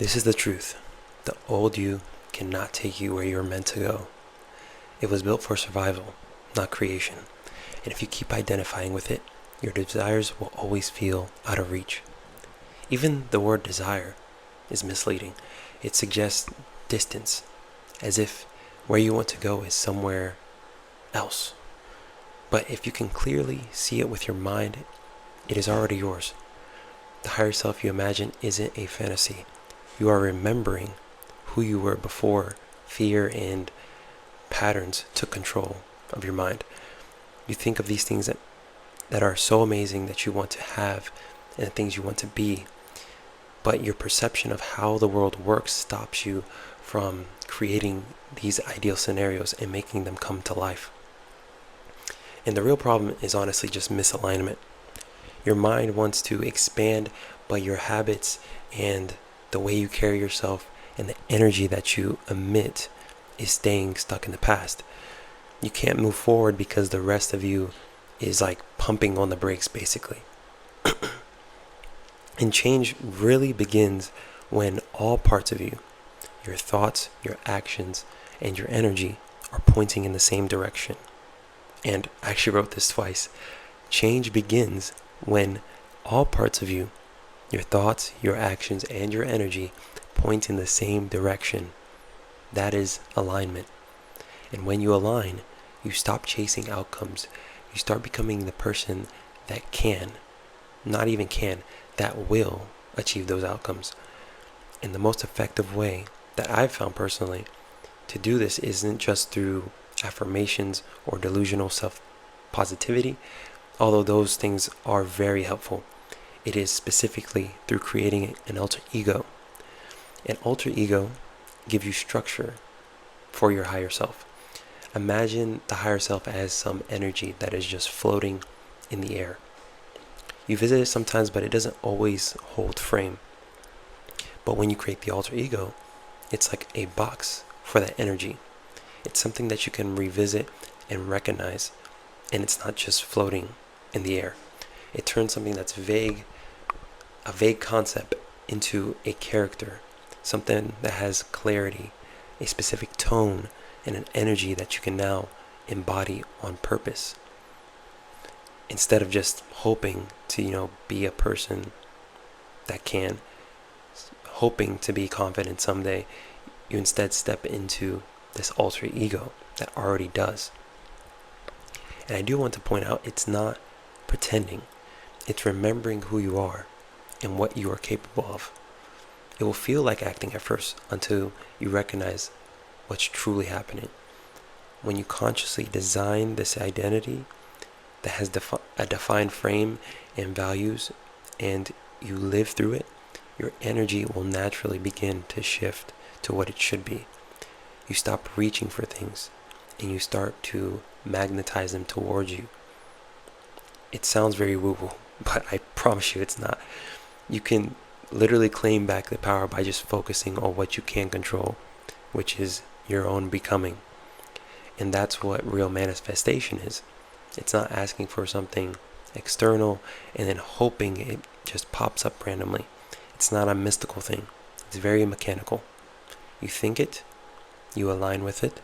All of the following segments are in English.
This is the truth. The old you cannot take you where you're meant to go. It was built for survival, not creation. And if you keep identifying with it, your desires will always feel out of reach. Even the word desire is misleading. It suggests distance, as if where you want to go is somewhere else. But if you can clearly see it with your mind, it is already yours. The higher self you imagine isn't a fantasy. You are remembering who you were before fear and patterns took control of your mind. You think of these things that are so amazing that you want to have and the things you want to be, but your perception of how the world works stops you from creating these ideal scenarios and making them come to life. And the real problem is honestly just misalignment. Your mind wants to expand, but your habits and the way you carry yourself and the energy that you emit is staying stuck in the past. You can't move forward because the rest of you is like pumping on the brakes, basically. And change really begins when all parts of you, your thoughts, your actions, and your energy are pointing in the same direction. And I actually wrote this twice. Change begins when all parts of you, your thoughts, your actions, and your energy point in the same direction. That is alignment. And when you align, you stop chasing outcomes. You start becoming the person that can, not even can, that will achieve those outcomes. And the most effective way that I've found personally to do this isn't just through affirmations or delusional self-positivity, although those things are very helpful. It is specifically through creating an alter ego. An alter ego gives you structure for your higher self. Imagine the higher self as some energy that is just floating in the air. You visit it sometimes, but it doesn't always hold frame. But when you create the alter ego, it's like a box for that energy. It's something that you can revisit and recognize, and it's not just floating in the air. It turns something that's vague, a vague concept, into a character, something that has clarity, a specific tone, and an energy that you can now embody on purpose. Instead of just hoping to, be a person that can, hoping to be confident someday, you instead step into this alter ego that already does. And I do want to point out, it's not pretending. It's remembering who you are and what you are capable of. It will feel like acting at first until you recognize what's truly happening. When you consciously design this identity that has a defined frame and values, and you live through it, your energy will naturally begin to shift to what it should be. You stop reaching for things and you start to magnetize them towards you. It sounds very woo-woo, but I promise you it's not. You can literally claim back the power by just focusing on what you can control, which is your own becoming. And that's what real manifestation is. It's not asking for something external and then hoping it just pops up randomly. It's not a mystical thing. It's very mechanical. You think it, you align with it,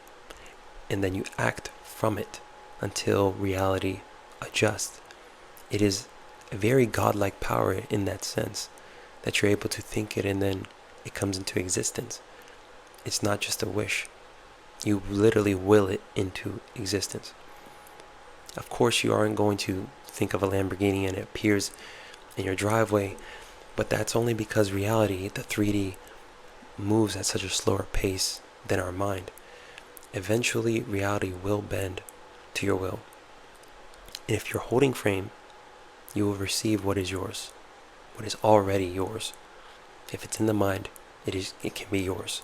and then you act from it until reality adjusts. It is a very godlike power in that sense, that you're able to think it and then it comes into existence. It's not just a wish. You literally will it into existence. Of course, you aren't going to think of a Lamborghini and it appears in your driveway, but that's only because reality, the 3D, moves at such a slower pace than our mind. Eventually, reality will bend to your will. And if you're holding frame, you will receive what is yours, what is already yours. If it's in the mind, it can be yours.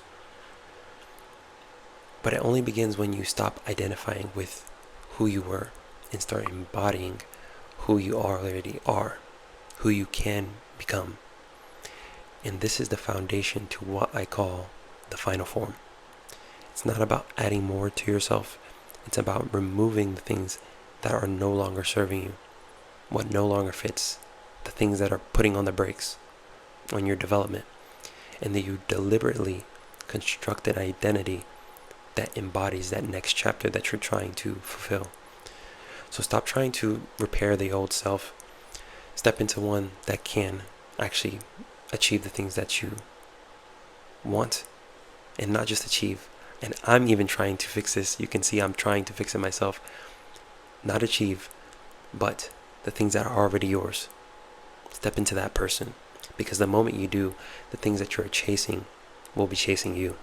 But it only begins when you stop identifying with who you were and start embodying who you already are, who you can become. And this is the foundation to what I call the final form. It's not about adding more to yourself. It's about removing the things that are no longer serving you, what no longer fits, the things that are putting on the brakes on your development. and that you deliberately construct an identity that embodies that next chapter that you're trying to fulfill. So stop trying to repair the old self. Step into one that can actually achieve the things that you want, and not just achieve. And I'm even trying to fix this. You can see I'm trying to fix it myself. Not achieve, but the things that are already yours. Step into that person, because the moment you do, the things that you're chasing will be chasing you.